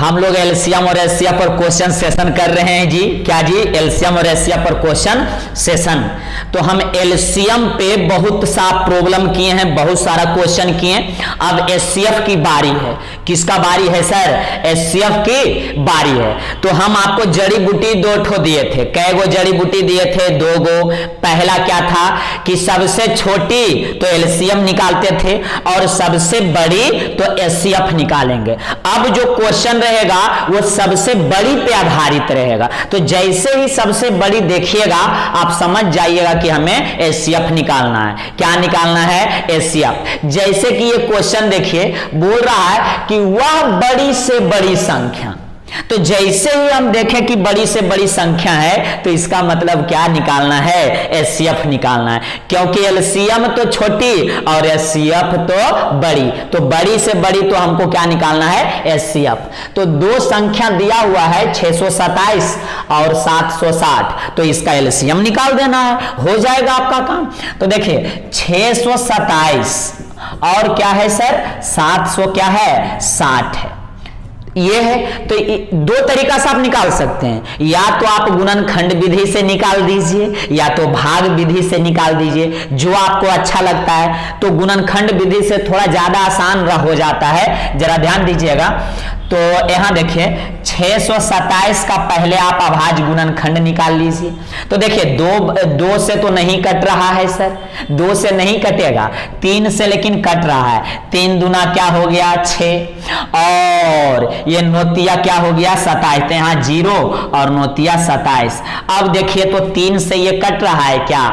हम लोग एलसीएम और एचसीएफ पर क्वेश्चन सेशन कर रहे हैं जी। क्या जी? एलसीएम और एचसीएफ पर क्वेश्चन सेशन। तो हम एलसीएम पे बहुत सा प्रॉब्लम किए हैं, बहुत सारा क्वेश्चन किए। अब एचसीएफ की बारी है। किसका बारी है सर? एचसीएफ की बारी है। तो हम आपको जड़ी बूटी 2 ठो दिए थे। कै गो जड़ी बूटी दिए थे? 2 गो। पहला क्या था कि सबसे छोटी तो एलसीएम निकालते थे और सबसे बड़ी तो एचसीएफ निकालेंगे। अब जो क्वेश्चन रहेगा वो सबसे बड़ी पे आधारित रहेगा। तो जैसे ही सबसे बड़ी देखिएगा आप समझ जाइएगा कि हमें एचसीएफ निकालना है। क्या निकालना है? एचसीएफ। जैसे कि ये क्वेश्चन देखिए, बोल रहा है कि वह बड़ी से बड़ी संख्या। तो जैसे ही हम देखें कि बड़ी से बड़ी संख्या है तो इसका मतलब क्या निकालना है? एचसीएफ निकालना है, क्योंकि एलसीएम तो छोटी और एचसीएफ तो बड़ी। तो बड़ी से बड़ी तो हमको क्या निकालना है? एचसीएफ। तो 2 संख्या दिया हुआ है 627 और 760, तो इसका एलसीएम निकाल देना है, हो जाएगा आपका काम। तो देखिए 627 और क्या है सर? 700 क्या है? 60 है। ये है। तो 2 तरीका से आप निकाल सकते हैं, या तो आप गुणनखंड विधि से निकाल दीजिए या तो भाग विधि से निकाल दीजिए, जो आपको अच्छा लगता है। तो गुणनखंड विधि से थोड़ा ज्यादा आसान हो जाता है, जरा ध्यान दीजिएगा। तो यहां देखिए 627 का पहले आप अभाज्य गुणनखंड निकाल लीजिए। तो देखिए 2 से तो नहीं कट रहा है सर, 2 से नहीं कटेगा, 3 से लेकिन कट रहा है। 3 दूना क्या हो गया? 6 और ये नोतिया क्या हो गया? 27। तो यहाँ 0 और नोतिया 27। अब देखिए तो 3 से ये कट रहा है क्या?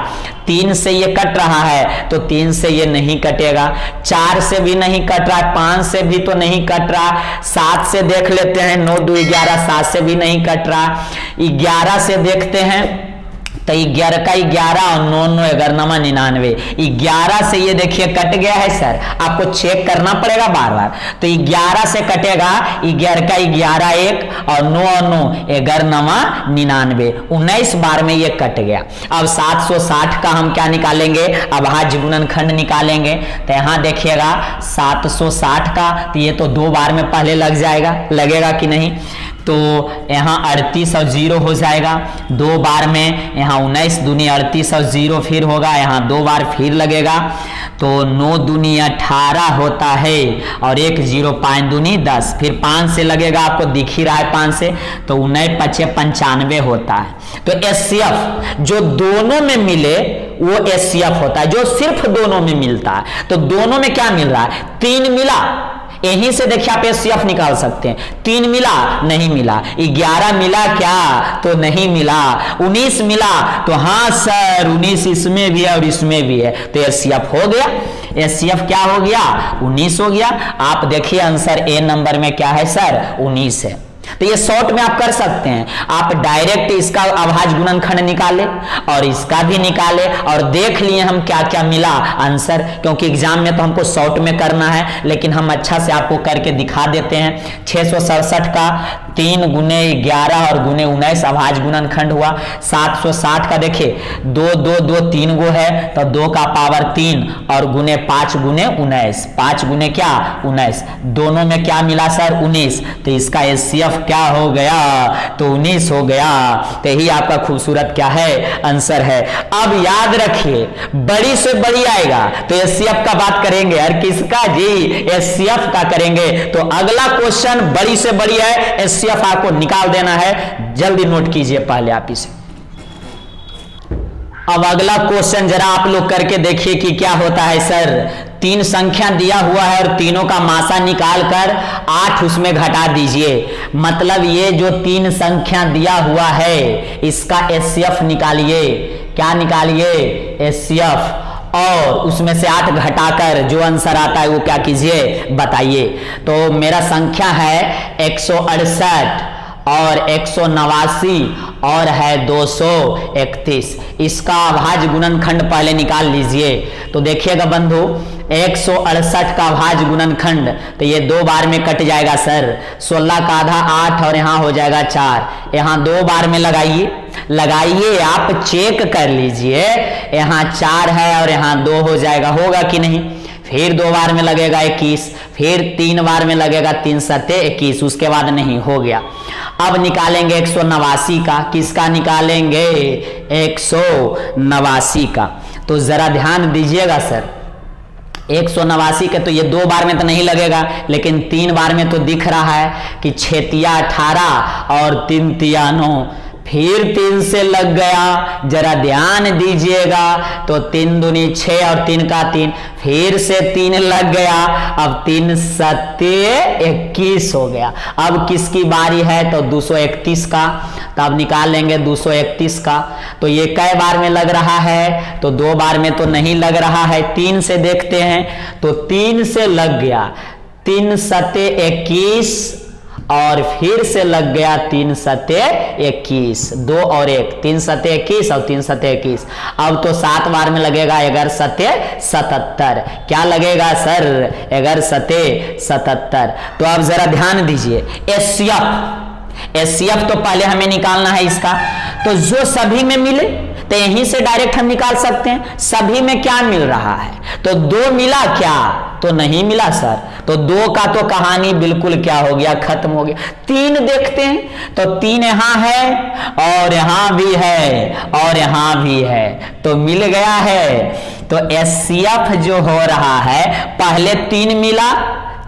3 से ये कट रहा है, तो 3 से ये नहीं कटेगा। 4 से भी नहीं कट रहा, 5 से भी तो नहीं कट रहा। 7 से देख लेते हैं, 9 2 11, 7 से भी नहीं कट रहा। 11 से देखते हैं तो 11 का 11 और 9 9 11 99। 11 से ये देखिए कट गया है सर, आपको चेक करना पड़ेगा बार बार। तो 11 से कटेगा, 11 का 11 1 और 9 और 9 11 99, 19 बार में ये कट गया। अब 760 का हम क्या निकालेंगे? अभाज्य गुणनखंड निकालेंगे। तो यहाँ देखिएगा 760 का, तो ये तो 2 बार में पहले लग जाएगा, लगेगा कि नहीं? तो यहाँ 38 और 0 हो जाएगा 2 बार में। यहाँ 19 दूनी 38 और 0 फिर होगा, यहाँ 2 बार फिर लगेगा। तो 9 दूनी 18 होता है और 1 0 5 दूनी 10, फिर 5 से लगेगा, आपको दिख ही रहा है 5 से। तो 19 5 95 होता है। तो एचसीएफ जो दोनों में मिले वो एचसीएफ होता है, जो सिर्फ दोनों में मिलता है। तो दोनों में क्या मिल रहा है? 3 मिला, यहीं से देखिए आप एचसीएफ निकाल सकते हैं। 3 मिला, नहीं मिला। 11 मिला क्या? तो नहीं मिला। 19 मिला, तो हाँ सर 19 इसमें भी है और इसमें भी है, तो एचसीएफ हो गया। एचसीएफ क्या हो गया? 19 हो गया। आप देखिए आंसर ए नंबर में क्या है सर? 19 है। तो ये शॉर्ट में आप कर सकते हैं, आप डायरेक्ट इसका अभाज्य गुणनखंड निकाले और इसका भी निकाले और देख लिए हम क्या क्या मिला आंसर, क्योंकि एग्जाम में तो हमको शॉर्ट में करना है, लेकिन हम अच्छा से आपको करके दिखा देते हैं। 667 का 3 गुने 11 और गुने 19 अभाज्य गुणनखंड हुआ। 760 का देखिए 2 2 2 3 गो है, तो 2 का पावर 3 और गुने 5 गुने 19, 5 गुने क्या? 19, दोनों में क्या मिला सर? 19। तो इसका एचसीएफ क्या हो गया? तो 19 हो गया। तो यही आपका खूबसूरत क्या है? आंसर है। अब याद रखिए बड़ी से बड़ी आएगा तो एचसीएफ का बात करेंगे, और किसका जी? एचसीएफ का करेंगे। तो अगला क्वेश्चन बड़ी से बड़ी है, एचसीएफ आपको निकाल देना है, जल्दी नोट कीजिए पहले आप इसे। अब अगला क्वेश्चन जरा आप लोग करके देखिए कि क्या होता है सर। 3 संख्या दिया हुआ है और तीनों का मासा निकाल कर 8 उसमें घटा दीजिए। मतलब ये जो 3 संख्या दिया हुआ है इसका एचसीएफ निकालिए। क्या निकालिए? एचसीएफ। और उसमें से 8 घटाकर जो आंसर आता है वो क्या कीजिए? बताइए। तो मेरा संख्या है 168 और 189 और है 231। इसका अभाज्य गुणनखंड पहले निकाल लीजिए। तो देखिएगा बंधु 168 का अभाज्य गुणनखंड, तो ये 2 बार में कट जाएगा सर। 16 का आधा 8 और यहाँ हो जाएगा 4, यहाँ 2 बार में लगाइए आप चेक कर लीजिए। यहाँ 4 है और यहाँ 2 हो जाएगा, होगा कि नहीं? फिर 2 बार में लगेगा 21, फिर 3 बार में लगेगा 3 सत्ते 21, उसके बाद नहीं, हो गया। अब निकालेंगे 189 का, किसका निकालेंगे? 189 का। तो जरा ध्यान दीजिएगा सर, 189 के तो ये 2 बार में तो नहीं लगेगा, लेकिन 3 बार में तो दिख रहा है कि 6 तिया 18 और 3 तिया 9, फिर 3 से लग गया, जरा ध्यान दीजिएगा। तो 3 दूनी 6 और 3 का 3, फिर से 3 लग गया, अब 3 सत्ते 21 हो गया। अब किसकी बारी है? तो 231 का। तब निकाल लेंगे 231 का। तो ये कै बार में लग रहा है? तो 2 बार में तो नहीं लग रहा है, 3 से देखते हैं। तो 3 से लग गया, 3 सत्ते 21 और फिर से लग गया 3 सत्ते 21, 2 और 1, 3 सत्ते 21 और 3 सत्ते 21। अब तो 7 बार में लगेगा 11 सत्ते 77। क्या लगेगा सर? 11 सत्ते 77। तो अब जरा ध्यान दीजिए, एससीएफ तो पहले हमें निकालना है इसका। तो जो सभी में मिले तो यहीं से डायरेक्ट हम निकाल सकते हैं। सभी में क्या मिल रहा है? तो 2 मिला क्या? तो नहीं मिला सर। तो 2 का तो कहानी बिल्कुल क्या हो गया, खत्म हो गया। 3 देखते हैं, तो 3 यहां है और यहां भी है और यहां भी है, तो मिल गया है। तो एससीएफ जो हो रहा है, पहले 3 मिला,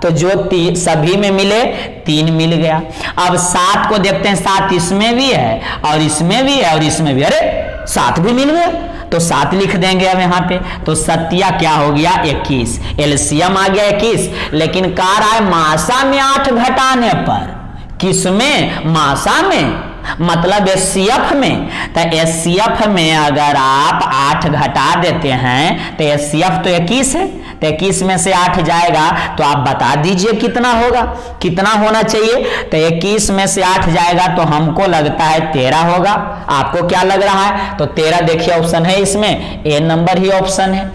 तो जो सभी में मिले 3 मिल गया। अब 7 को देखते हैं, 7 इसमें भी है और इसमें भी है और इसमें भी, अरे 7 भी मिल गया, तो 7 लिख देंगे अब यहाँ पे। तो सत्या क्या हो गया? 21। एलसीएम आ गया 21, लेकिन कह रहा है मासा में 8 घटाने पर। किसमें? मासा में, मतलब एससीएफ में। तो एससीएफ में अगर आप 8 घटा देते हैं तो एससीएफ तो 21 है, तो 21 में से 8 जाएगा, तो आप बता दीजिए कितना होगा, कितना होना चाहिए। तो 21 में से 8 जाएगा तो हमको लगता है 13 होगा। आपको क्या लग रहा है? तो 13 देखिए ऑप्शन है इसमें, ए नंबर ही ऑप्शन है।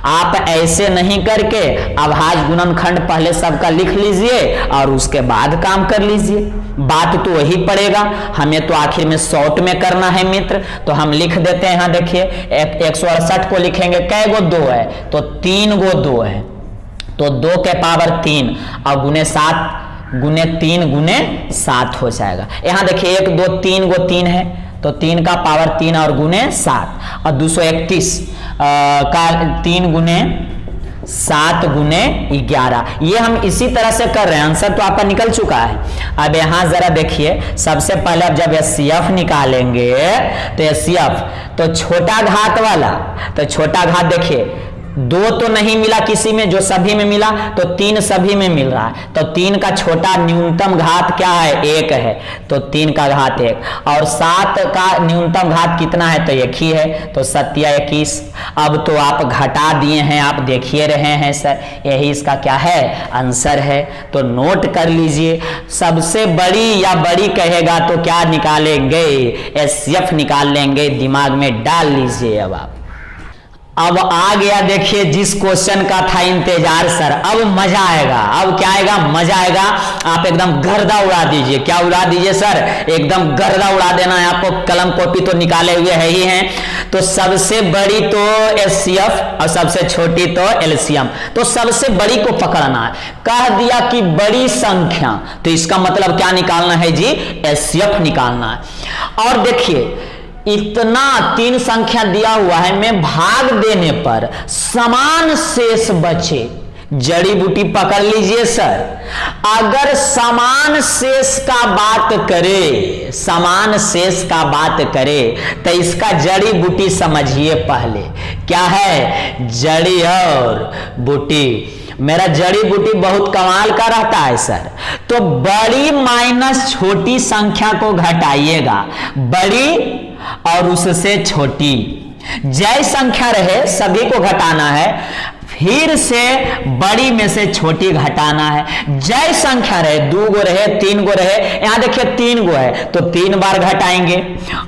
आप ऐसे नहीं करके अभाज्य गुणनखंड पहले सबका लिख लीजिए और उसके बाद काम कर लीजिए, बात तो वही पड़ेगा। हमें तो आखिर में शॉर्ट में करना है मित्र, तो हम लिख देते हैं। यहां देखिए 168 को लिखेंगे, कै गो 2 है? तो 3 गो 2 है, तो 2 के पावर 3 और गुने 7 गुने 3 गुने 7 हो जाएगा। यहां देखिए 1 2 3 गो 3 है, तो 3 का पावर 3 और गुने 7 और 231 का 3 गुने 7 गुने 11। ये हम इसी तरह से कर रहे हैं, आंसर तो आपका निकल चुका है। अब यहां जरा देखिए, सबसे पहले अब जब एससीएफ निकालेंगे तो एससीएफ तो छोटा घात वाला, तो छोटा घात देखिए 2 तो नहीं मिला किसी में, जो सभी में मिला, तो 3 सभी में मिल रहा है। तो 3 का छोटा न्यूनतम घात क्या है? 1 है, तो 3 का घात 1। और 7 का न्यूनतम घात कितना है? तो 1 ही है, तो 7 या 21। अब तो आप घटा दिए हैं, आप देखिए रहे हैं सर, यही इसका क्या है? आंसर है। तो नोट कर लीजिए, सबसे बड़ी या बड़ी कहेगा तो क्या निकालेंगे? एससीएफ निकाल लेंगे, दिमाग में डाल लीजिए। अब आ गया देखिए जिस क्वेश्चन का था इंतजार सर, अब मजा आएगा। अब क्या आएगा? मजा आएगा। आप एकदम गर्दा उड़ा दीजिए। क्या उड़ा दीजिए सर? एकदम गर्दा उड़ा देना है आपको। कलम कॉपी तो निकाले हुए है ही हैं। तो सबसे बड़ी तो एससीएफ और सबसे छोटी तो एलसीएम। तो सबसे बड़ी को पकड़ना है, कह दिया कि बड़ी संख्या, तो इसका मतलब क्या निकालना है जी? एससीएफ निकालना है। और देखिए इतना 3 संख्या दिया हुआ है, में भाग देने पर समान शेष बचे, जड़ी बूटी पकड़ लीजिए सर। अगर समान शेष का बात करे, समान शेष का बात करे, तो इसका जड़ी बूटी समझिए पहले क्या है? जड़ी और बूटी। मेरा जड़ी बूटी बहुत कमाल का रहता है सर। तो बड़ी माइनस छोटी संख्या को घटाइएगा, बड़ी और उससे छोटी, जय संख्या रहे सभी को घटाना है, फिर से बड़ी में से छोटी घटाना है। जय संख्या रहे, 2 गो रहे 3 गो रहे, यहां देखिए 3 गो है तो 3 बार घटाएंगे,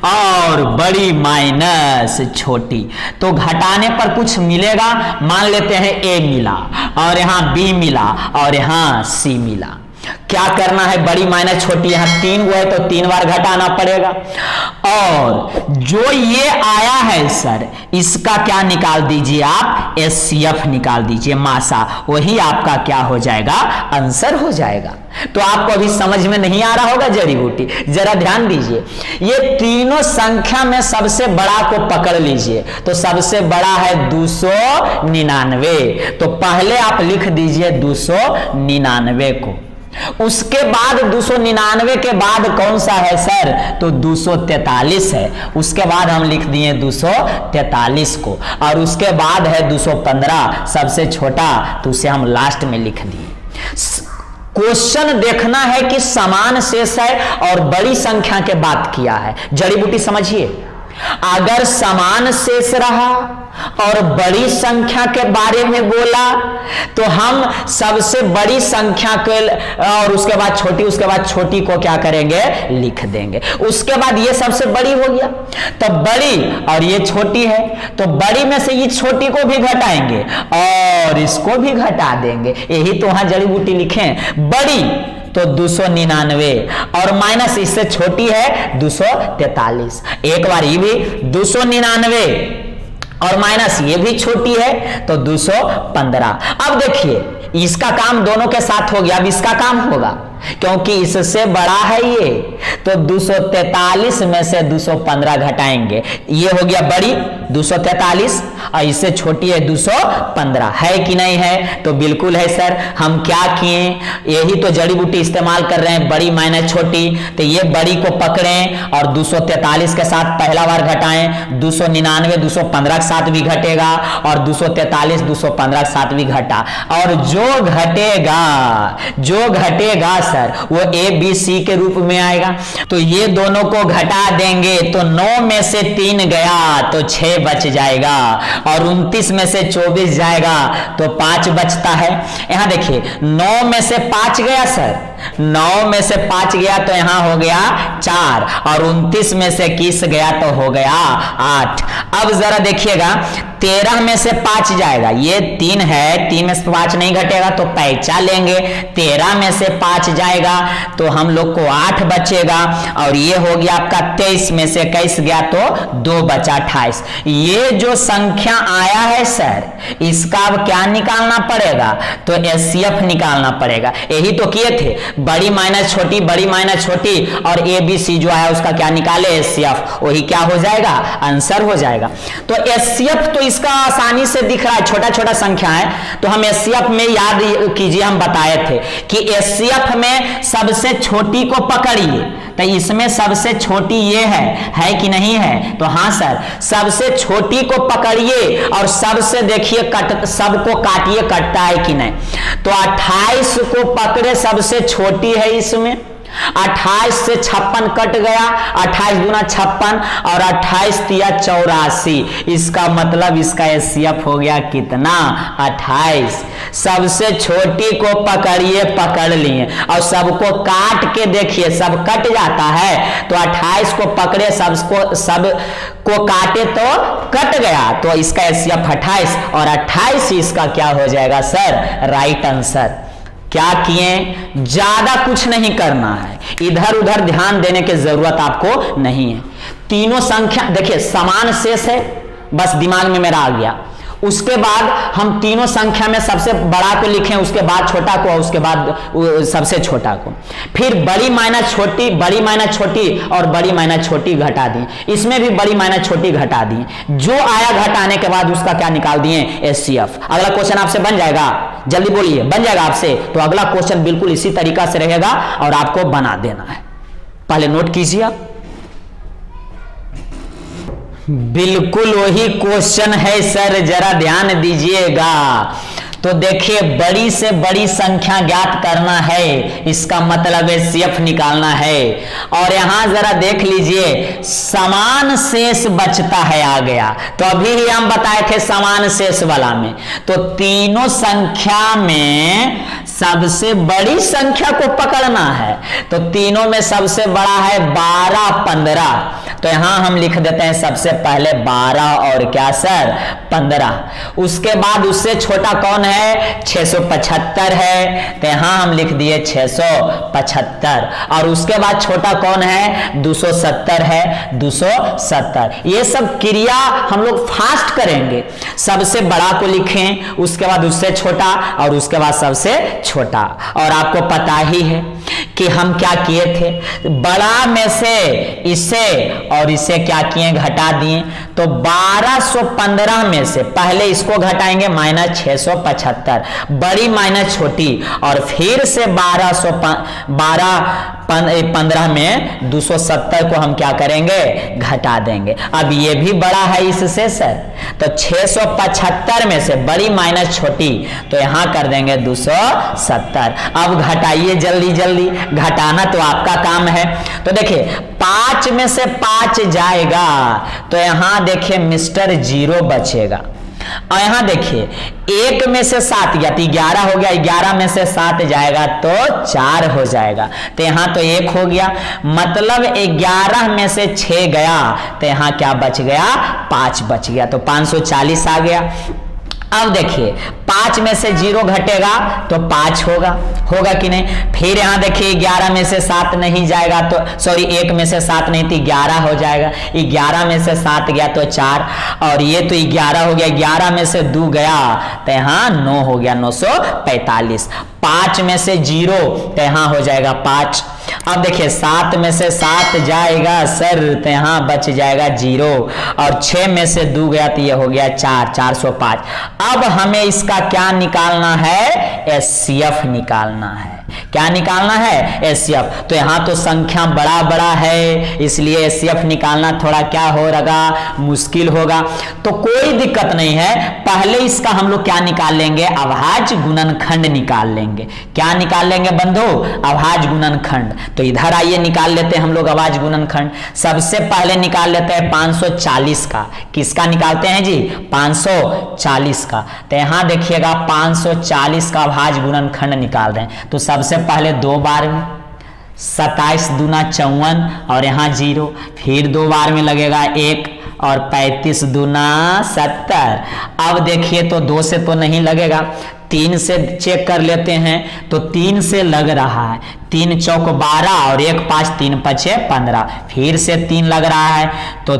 और बड़ी माइनस छोटी। तो घटाने पर कुछ मिलेगा, मान लेते हैं ए मिला और यहां बी मिला और यहां सी मिला। क्या करना है, बड़ी माइनस छोटी, यहां 3 हुआ है तो 3 बार घटाना पड़ेगा। और जो ये आया है सर, इसका क्या निकाल दीजिए आप, एचसीएफ निकाल दीजिए, मासा, वही आपका क्या हो जाएगा, आंसर हो जाएगा। तो आपको अभी समझ में नहीं आ रहा होगा जड़ी बूटी, जरा ध्यान दीजिए। ये तीनों संख्या में सबसे बड़ा को पकड़ लीजिए, तो सबसे बड़ा है 299, तो पहले आप लिख दीजिए 299 को। उसके बाद 299 के बाद कौन सा है सर, तो 243 है। उसके बाद हम लिख दिए 243 को, और उसके बाद है 215 सबसे छोटा, तो उसे हम लास्ट में लिख दिए। क्वेश्चन देखना है कि समान शेष है और बड़ी संख्या के बात किया है। जड़ी बूटी समझिए, अगर समान शेष रहा और बड़ी संख्या के बारे में बोला तो हम सबसे बड़ी संख्या के और उसके बाद छोटी, उसके बाद छोटी को क्या करेंगे, लिख देंगे। उसके बाद ये सबसे बड़ी हो गया, तो बड़ी और ये छोटी है, तो बड़ी में से ये छोटी को भी घटाएंगे और इसको भी घटा देंगे। यही तो वहां जड़ी बूटी लिखे, बड़ी तो 299 और माइनस इससे छोटी है 243। एक बार ये भी 299 और माइनस ये भी छोटी है तो 215। अब देखिए इसका काम दोनों के साथ हो गया, अब इसका काम होगा क्योंकि इससे बड़ा है ये, तो 243 में से 215 घटाएंगे। ये हो गया बड़ी 243 और इससे छोटी है 215, है कि नहीं है, तो बिल्कुल है सर। हम क्या किए, यही तो जड़ी बूटी इस्तेमाल कर रहे हैं, बड़ी माइनस छोटी, तो ये बड़ी को पकड़ें और 243 के साथ पहला बार घटाएं, 299 215 के साथ भी घटेगा और 243 215 के साथ भी घटा, और जो घटेगा सर वो ए बी सी के रूप में आएगा। तो ये दोनों को घटा देंगे तो 9 में से 3 गया तो 6 बच जाएगा, और 29 में से 24 जाएगा तो 5 बचता है। यहां देखिए 9 में से 5 गया सर, 9 में से 5 गया तो यहां हो गया 4, और 29 में से 21 गया तो हो गया 8। अब जरा देखिएगा 13 में से 5 जाएगा, ये 3 है, 3 में से 5 नहीं घटेगा तो पैंचा लेंगे, 13 में से 5 जाएगा तो हम लोग को 8 बचेगा, और ये हो गया आपका 23 में से 21 गया तो 2 बचा 28। ये जो संख्या आया है सर, इसका अब क्या निकालना पड़ेगा, तो एचसीएफ निकालना पड़ेगा। यही तो किए थे, बड़ी माइनस छोटी, बड़ी माइनस छोटी, और ए बी सी जो आया उसका क्या निकाले, एचसीएफ, वही क्या हो जाएगा, आंसर हो जाएगा। तो एचसीएफ तो इसका आसानी से दिख रहा है, छोटा छोटा संख्या है, तो हम एचसीएफ में याद कीजिए हम बताए थे कि एचसीएफ में सबसे छोटी को पकड़िए, तो इसमें सबसे छोटी ये है कि नहीं है, तो हाँ सर, सबसे छोटी को पकड़िए और सबसे देखिए सबको काटिए, कटता है कि नहीं, तो 28 को पकड़े, सबसे छोटी है इसमें, 28 से 56 कट गया, 28 दूना 56 और 28 तिया 84, इसका मतलब इसका एचसीएफ हो गया कितना, 28। सबसे छोटी को पकड़िए, पकड़ लिए, और सबको काट के देखिए, सब कट जाता है, तो 28 को पकड़े, सबको काटे तो कट गया, तो इसका एचसीएफ 28, और 28 इसका क्या हो जाएगा सर, राइट आंसर। क्या किए, ज्यादा कुछ नहीं करना है, इधर उधर ध्यान देने की जरूरत आपको नहीं है। तीनों संख्या देखिए समान शेष है, बस दिमाग में मेरा आ गया। उसके बाद हम तीनों संख्या में सबसे बड़ा को लिखें, उसके बाद छोटा को, और उसके बाद सबसे छोटा को, फिर बड़ी माइनस छोटी, बड़ी माइनस छोटी और बड़ी माइनस छोटी घटा दी, इसमें भी बड़ी माइनस छोटी घटा दी, जो आया घटाने के बाद उसका क्या निकाल दिए, एचसीएफ। अगला क्वेश्चन आपसे बन जाएगा, जल्दी बोलिए, बन जाएगा आपसे, तो अगला क्वेश्चन बिल्कुल इसी तरीका से रहेगा और आपको बना देना है। पहले नोट कीजिए आप, बिल्कुल वही क्वेश्चन है सर, जरा ध्यान दीजिएगा। तो देखिए बड़ी से बड़ी संख्या ज्ञात करना है, इसका मतलब एचसीएफ निकालना है, और यहां जरा देख लीजिए समान शेष बचता है, आ गया, तो अभी ही हम बताए थे समान शेष वाला में, तो तीनों संख्या में सबसे बड़ी संख्या को पकड़ना है, तो तीनों में सबसे बड़ा है 12 15, तो यहां हम लिख देते हैं सबसे पहले 12 और क्या सर 15। उसके बाद उससे छोटा कौन है 675 है, तो यहां हम लिख दिए 675। और उसके बाद छोटा कौन है 270 है 270। ये सब क्रिया हम लोग फास्ट करेंगे, सबसे बड़ा को लिखें, उसके बाद उससे छोटा और उसके बाद सबसे छोटा। और आपको पता ही है कि हम क्या किए थे, बड़ा में से इसे और इसे क्या किए घटा दिए। तो 1215 में से पहले इसको घटाएंगे -675, बड़ी माइनस छोटी, और फिर से 15 में 270 को हम क्या करेंगे घटा देंगे। अब ये भी बड़ा है इससे सर, तो 675 में से बड़ी माइनस छोटी, तो यहां कर देंगे 270। अब घटाइए जल्दी जल्दी, घटाना तो आपका काम है। तो देखिए 5 में से 5 जाएगा, तो यहां देखिए मिस्टर 0 बचेगा। और यहां देखिए 1 में से 7 गया तो 11 हो गया, 11 में से 7 जाएगा तो 4 हो जाएगा, तो यहां तो 1 हो गया। मतलब 11 में से 6 गया तो यहां क्या बच गया 5 बच गया, तो 540 आ गया। अब देखिए 5 में से 0 घटेगा तो 5 होगा कि नहीं। फिर यहां देखिए 11 में से 7 नहीं जाएगा तो 1 में से 7 नहीं तो 11 हो जाएगा, 11 में से 7 गया तो 4, और ये तो 11 हो गया, 11 में से 2 गया तो यहां 9 हो गया 945। 5 में से 0 तो यहां हो जाएगा 5। अब देखिए 7 में से 7 जाएगा सर तो यहां बच जाएगा 0, और 6 में से 2 गया तो ये हो गया 4, 405। अब हमें इसका क्या निकालना है एचसीएफ निकालना है। क्या निकालना है एचसीएफ। तो यहां तो संख्या बड़ा बड़ा है, इसलिए एचसीएफ निकालना थोड़ा क्या होगा मुश्किल होगा। तो कोई दिक्कत नहीं है, पहले इसका हम लोग क्या निकाल लेंगे अभाज्य गुणनखंड निकाल लेंगे। क्या निकाल लेंगे बंधु अभाज्य गुणनखंड। तो इधर आइए निकाल लेते हैं हम लोग अभाज्य गुणनखंड। सबसे पहले निकाल लेते हैं 540 का। किसका निकालते हैं जी 540 का। तो यहां देखिएगा 540 का अभाज्य गुणनखंड निकाल रहे हैं। तो सबसे पहले 2 बार में 27 दूना 54 और यहां 0, फिर 2 बार में लगेगा 1 और 35 दूना 70। अब देखिए तो 2 से तो नहीं लगेगा, 3 से चेक कर लेते हैं तो 3 से लग रहा है। 3 चौक 12 और 1 5 3 5 15, फिर से 3 लग रहा है तो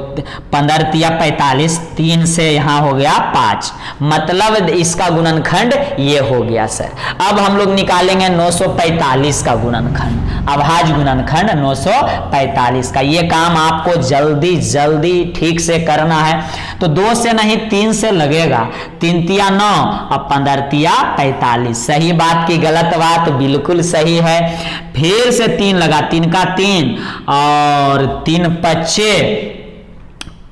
15 तिया 45, 3 से यहाँ हो गया 5, मतलब इसका गुणनखंड ये हो गया सर। अब हम लोग निकालेंगे 945 का गुणनखंड, अभाज्य गुणनखंड 945 का। ये काम आपको जल्दी जल्दी ठीक से करना है। तो 2 से नहीं 3 से लगेगा, 3 तिया 9 और 15 तिया 45। सही बात की गलत बात बिल्कुल सही है। फिर से 3 लगा, 3 का 3 और 3 पच्चे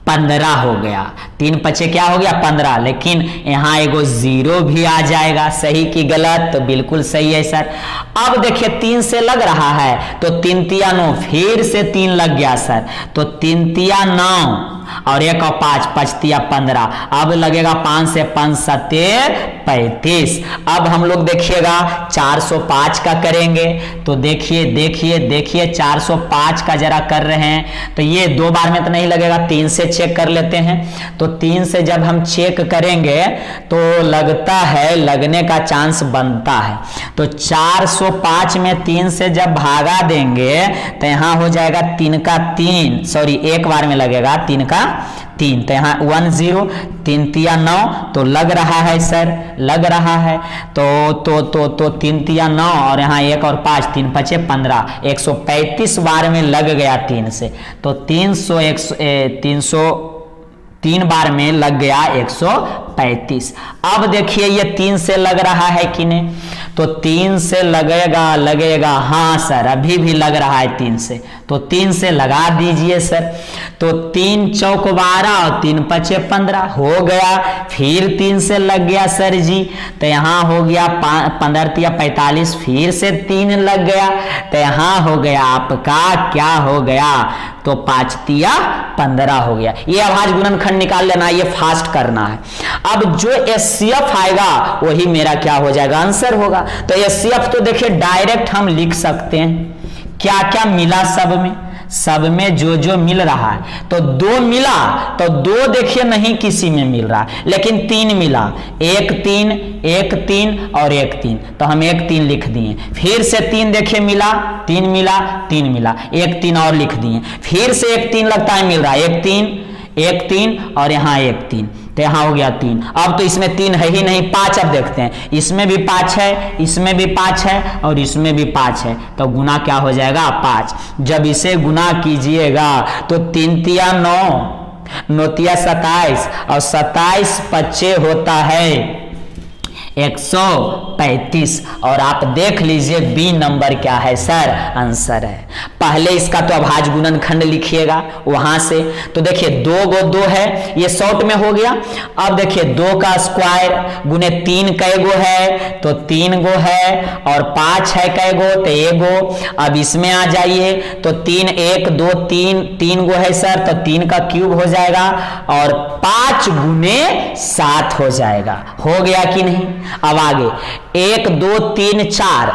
15 हो गया, 3 पच्चे क्या हो गया 15, लेकिन यहाँ एगो 0 भी आ जाएगा। सही की गलत तो बिल्कुल सही है सर। अब देखिए 3 से लग रहा है तो 3 तिया 9, फिर से 3 लग गया सर तो 3 तिया 9 और 1 और 5 5 तिया 15। अब लगेगा 5 से 5 7 35। अब हम लोग देखिएगा 405 का करेंगे तो देखिए देखिए देखिए 405 का जरा कर रहे हैं तो ये 2 बार में तो नहीं लगेगा, 3 से चेक कर लेते हैं। तो 3 से जब हम चेक करेंगे तो लगता है, लगने का चांस बनता है। तो 405 में 3 से जब भागा देंगे तो यहाँ हो जाएगा 3 का 3, सॉरी 1 बार में लगेगा 3 का 3, तो यहाँ 10, 3 तिया 9 तो लग रहा है सर, लग रहा है। तो 3 तिया 9 और यहाँ 1 और 5 3 पचे 15, 135 बार में लग गया 3 से। तो 3 बार में लग गया 135। अब देखिए ये 3 से लग रहा है कि नहीं, तो 3 से लगेगा हाँ सर अभी भी लग रहा है 3 से, तो 3 से लगा दीजिए सर। तो 3 चौक 12 और 3 पचे 15 हो गया, फिर 3 से लग गया सर जी, तो यहाँ हो गया 15 तिया 45, फिर से 3 लग गया तो यहाँ हो गया आपका क्या हो गया तो 5 तिया 15 हो गया। ये अभाज्य गुणनखंड निकाल लेना, ये फास्ट करना है। अब जो एचसीएफ आएगा वही मेरा क्या हो जाएगा आंसर होगा। तो एचसीएफ तो देखिए डायरेक्ट हम लिख सकते हैं, क्या क्या मिला सब में। सब में जो जो मिल रहा है, तो 2 मिला तो 2 देखिए नहीं किसी में मिल रहा, लेकिन 3 मिला, 1 3 1 3 और 1 3, तो हम 1 3 लिख दिए। फिर से 3 देखिए मिला, 3 मिला, 3 मिला, 1 3 और लिख दिए। फिर से 1 3 लगता है मिल रहा है, 1 3 1 3 और यहाँ 1 3, तो यहाँ हो गया 3। अब तो इसमें 3 है ही नहीं, 5 अब देखते हैं, इसमें भी 5 है, इसमें भी 5 है और इसमें भी 5 है, तो गुना क्या हो जाएगा 5। जब इसे गुना कीजिएगा तो 3 तिया 9, 9 तिया 27 और 27 पच्चे होता है 135। और आप देख लीजिए बी नंबर क्या है सर, आंसर है। पहले इसका तो अभाज्य गुणनखंड लिखिएगा वहां से, तो देखिए 2 गो 2 है, ये शॉर्ट में हो गया। अब देखिए 2 का स्क्वायर गुने 3 कै गो है, तो 3 गो है, और 5 है कै गो, तो 1 गो। अब इसमें आ जाइए तो 3 1 2 3, 3 गो है सर, तो 3 का क्यूब हो जाएगा और 5 गुने 7 हो जाएगा। हो गया कि नहीं? अब आगे 1 2 3 4,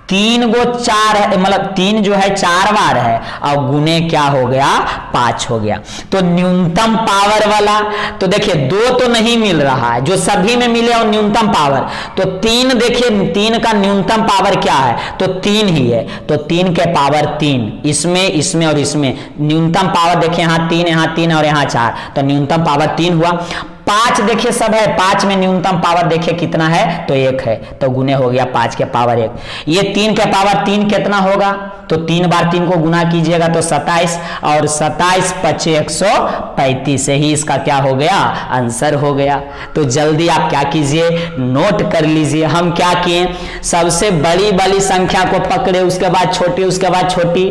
3 गो 4 है, मतलब 3 जो है 4 बार है, और गुने क्या हो गया 5 हो गया। तो न्यूनतम पावर वाला, तो देखिए 2 तो नहीं मिल रहा है, जो सभी में मिले और न्यूनतम पावर, तो 3 देखिए 3 का न्यूनतम पावर क्या है, तो 3 ही है, तो 3 के पावर 3, इसमें इसमें और इसमें न्यूनतम पावर देखिए यहाँ 3 और यहाँ 4, तो न्यूनतम पावर 3 हुआ। 5 देखिए सब है, 5 में न्यूनतम पावर देखिए कितना है, तो 1 है, तो गुने हो गया 5 के पावर 1। ये 3 के पावर 3 कितना होगा, तो 3 बार 3 को गुना कीजिएगा तो 27, और 27 पच्चे 135 से ही इसका क्या हो गया, आंसर हो गया। तो जल्दी आप क्या कीजिए, नोट कर लीजिए। हम क्या किए, सबसे बड़ी वाली संख्या को पकड़े, उसके बाद छोटी, उसके बाद छोटी,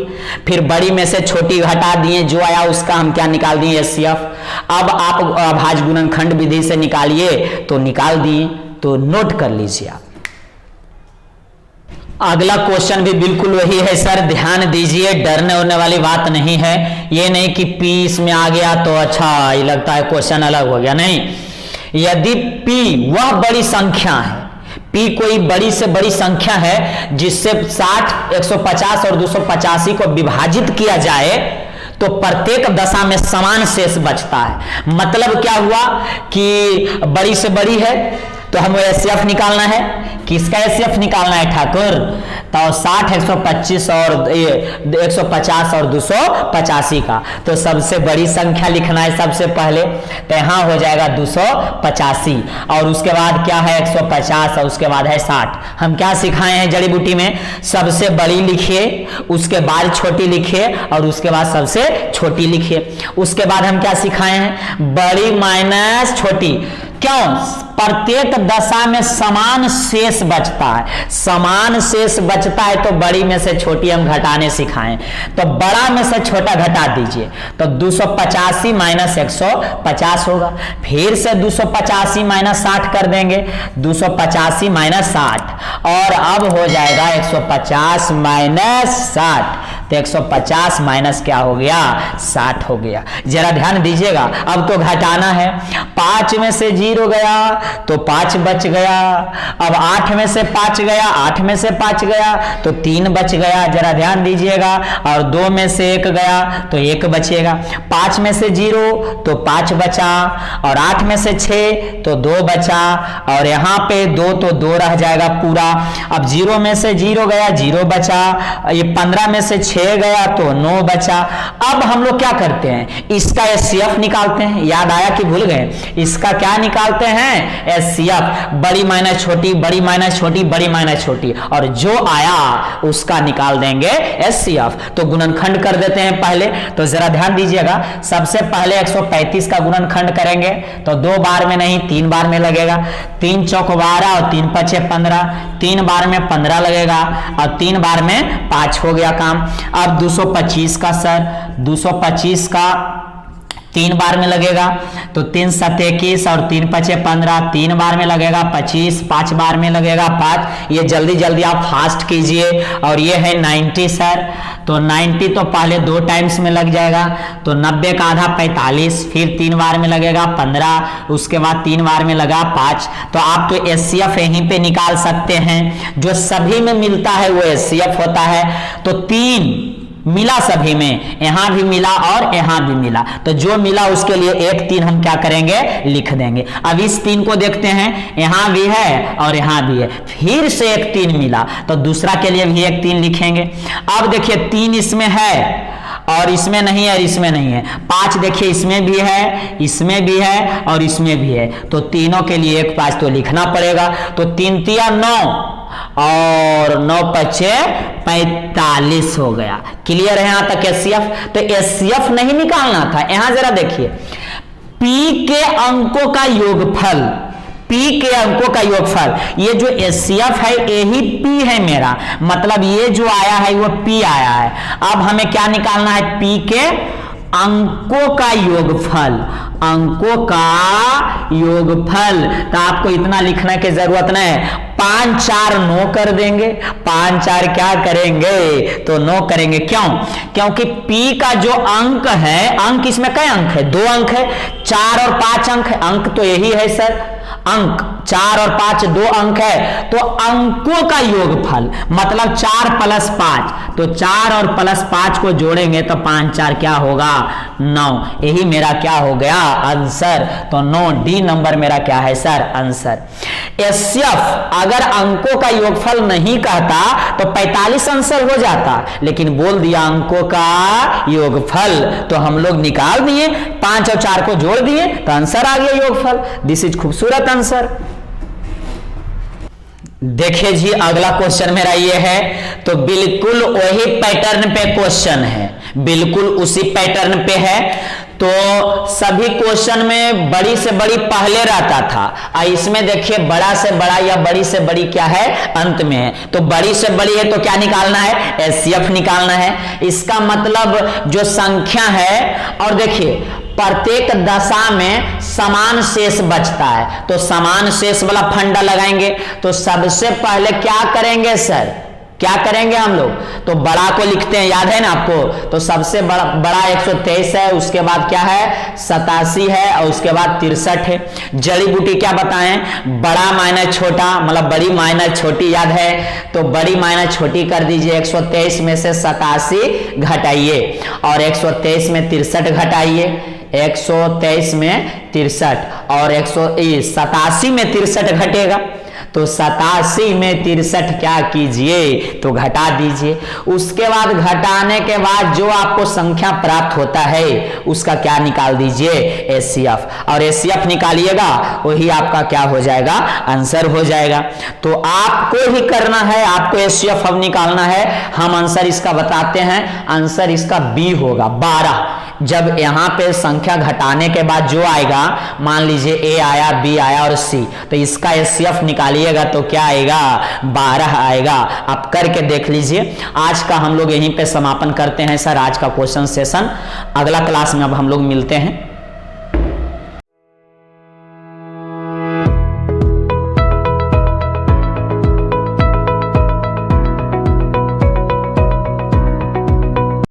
फिर बड़ी में से छोटी घटा दिए, जो आया उसका हम क्या निकाल दिए, एचसीएफ। अब आप अभाज्य गुणनखंड विधि से निकालिए, तो निकाल दिए, तो नोट कर लीजिए आप। अगला क्वेश्चन भी बिल्कुल वही है सर, ध्यान दीजिए, डरने उड़ने वाली बात नहीं है। ये नहीं कि P इसमें आ गया तो अच्छा ये लगता है क्वेश्चन अलग हो गया, नहीं। यदि P वह बड़ी संख्या है, P कोई बड़ी से बड़ी संख्या है जिससे 60, 150 और 285 को विभाजित किया जाए, तो प्रत्येक दशा में समान शेष बचता है। मतलब क्या हुआ कि बड़ी से बड़ी है तो हमें एचसीएफ निकालना है। किसका एचसीएफ निकालना है ठाकुर, तो 60, 125 और 150 और 285 का, तो सबसे बड़ी संख्या लिखना है सबसे पहले, तो यहाँ हो जाएगा 285, और उसके बाद क्या है 150, और उसके बाद है 60। हम क्या सिखाए हैं जड़ी बूटी में, सबसे बड़ी लिखिए, उसके बाद छोटी लिखिए, और उसके बाद सबसे छोटी लिखिए। उसके बाद हम क्या सिखाए हैं, बड़ी माइनस छोटी। क्यों, प्रत्येक दशा में समान शेष बचता है, समान शेष बचता है, तो बड़ी में से छोटी हम घटाने सिखाएं, तो बड़ा में से छोटा घटा दीजिए, तो 285 माइनस 150 होगा। फिर से 285 माइनस 60 कर देंगे, 285 माइनस 60, और अब हो जाएगा 150 माइनस 60, तो 150 माइनस क्या हो गया 60 हो गया। जरा ध्यान दीजिएगा, अब तो घटाना है। 5 में से 0 गया तो 5 बच गया, अब 8 में से 5 गया, 8 में से 5 गया तो 3 बच गया, जरा ध्यान दीजिएगा, और 2 में से 1 गया तो 1 बचेगा। 5 में से 0 तो 5 बचा, और 8 में से 6 तो 2 बचा, और यहाँ पे 2 तो 2 रह जाएगा पूरा। अब 0 में से 0 गया, 0 बचा, ये 15 में से 6 गया तो 9 बचा। अब हम लोग क्या करते हैं, इसका एचसीएफ निकालते हैं। याद आया कि भूल गए, इसका क्या निकालते हैं, एचसीएफ, बड़ी माइनस छोटी, बड़ी माइनस छोटी, बड़ी माइनस छोटी, और जो आया उसका निकाल देंगे एचसीएफ। तो गुणनखंड कर देते हैं पहले, तो जरा ध्यान दीजिएगा, सबसे पहले 135 का गुणनखंड करेंगे, तो 2 बार में नहीं 3 बार में लगेगा। 3 चौक 12 और 3 पचे 15, 3 बार में 15 लगेगा, और 3 बार में 5 हो गया काम। अब 225 का सर, 225 का 3 बार में लगेगा, तो 3 7 21 और 3 पचे 15, 3 बार में लगेगा 25, 5 बार में लगेगा 5। ये जल्दी जल्दी आप फास्ट कीजिए। और ये है 90 सर, तो 90 तो पहले 2 टाइम्स में लग जाएगा, तो 90 का आधा 45, फिर 3 बार में लगेगा 15, उसके बाद 3 बार में लगा 5। तो आप तो एचसीएफ यहीं पे निकाल सकते हैं, जो सभी में मिलता है वो एचसीएफ होता है। तो 3 मिला सभी में, यहां भी मिला और यहां भी मिला, तो जो मिला उसके लिए 1 3 हम क्या करेंगे, लिख देंगे। अब इस 3 को देखते हैं, यहां भी है और यहां भी है, फिर से 1 3 मिला, तो दूसरा के लिए भी 1 3 लिखेंगे। अब देखिए 3 इसमें है और इसमें नहीं है और इसमें नहीं है। 5 देखिए इसमें भी है, इसमें भी है और इसमें भी है, तो तीनों के लिए 1 5 तो लिखना पड़ेगा। तो 3 तिया 9 और 9 पचे 45 हो गया। क्लियर है यहां तक एचसीएफ? तो एचसीएफ नहीं निकालना था, यहां जरा देखिए, पी के अंकों का योगफल, पी के अंकों का योगफल, ये जो एचसीएफ है यही पी है मेरा, मतलब ये जो आया है वो पी आया है। अब हमें क्या निकालना है, पी के अंकों का योगफल, अंकों का योगफल। तो आपको इतना लिखने की जरूरत नहीं, 5 4 9 कर देंगे, 5 4 क्या करेंगे, तो 9 करेंगे। क्यों? क्योंकि P का जो अंक है, अंक इसमें कई अंक है, 2 अंक है, 4 और 5 अंक है, अंक तो यही है सर, अंक 4 और 5 2 अंक है, तो अंकों का योगफल मतलब 4 + 5, तो 4 और +5 को जोड़ेंगे तो 5 4 क्या होगा, 9। यही मेरा क्या हो गया, आंसर। तो 9 डी नंबर मेरा क्या है सर, आंसर। एचसीएफ अगर अंकों का योगफल नहीं कहता तो 45 आंसर हो जाता, लेकिन बोल दिया अंकों का योगफल, तो हम लोग निकाल दिए, 5 और 4 को जोड़ दिए तो आंसर आ गया योगफल। दिस इज खूबसूरत आंसर। देखिए जी अगला क्वेश्चन मेरा ये है, तो बिल्कुल वही पैटर्न पे क्वेश्चन है, बिल्कुल उसी पैटर्न पे है। तो सभी क्वेश्चन में बड़ी से बड़ी पहले रहता था, इसमें देखिए बड़ा से बड़ा या बड़ी से बड़ी क्या है, अंत में है। तो बड़ी से बड़ी है तो क्या निकालना है, एचसीएफ निकालना है। इसका मतलब जो संख्या है, और देखिए प्रत्येक दशा में समान शेष बचता है, तो समान शेष वाला फंडा लगाएंगे। तो सबसे पहले क्या करेंगे सर, क्या करेंगे हम लोग, तो बड़ा को लिखते हैं, याद है ना आपको। तो सबसे बड़ा 123 है, उसके बाद क्या है 87 है, और उसके बाद 63 है। जड़ी बूटी क्या बताएं, बड़ा माइनस छोटा, मतलब बड़ी माइनस छोटी, याद है, तो बड़ी माइनस छोटी कर दीजिए। 123 में से 87 घटाइए और 123 में 63 घटाइए, 123 में 63 और 87 में 63 घटेगा, तो 87 में 63 क्या कीजिए, तो घटा दीजिए। उसके बाद घटाने के बाद जो आपको संख्या प्राप्त होता है उसका क्या निकाल दीजिए, एचसीएफ, और एचसीएफ निकालिएगा वही आपका क्या हो जाएगा, आंसर हो जाएगा। तो आपको ही करना है, आपको एचसीएफ अब निकालना है। हम आंसर इसका बताते हैं, आंसर इसका बी होगा 12। जब यहां पे संख्या घटाने के बाद जो आएगा, मान लीजिए ए आया, बी आया और सी, तो इसका एचसीएफ निकालिएगा तो क्या आएगा, 12 आएगा। आप करके देख लीजिए। आज का हम लोग यहीं पे समापन करते हैं सर, आज का क्वेश्चन सेशन। अगला क्लास में अब हम लोग मिलते हैं।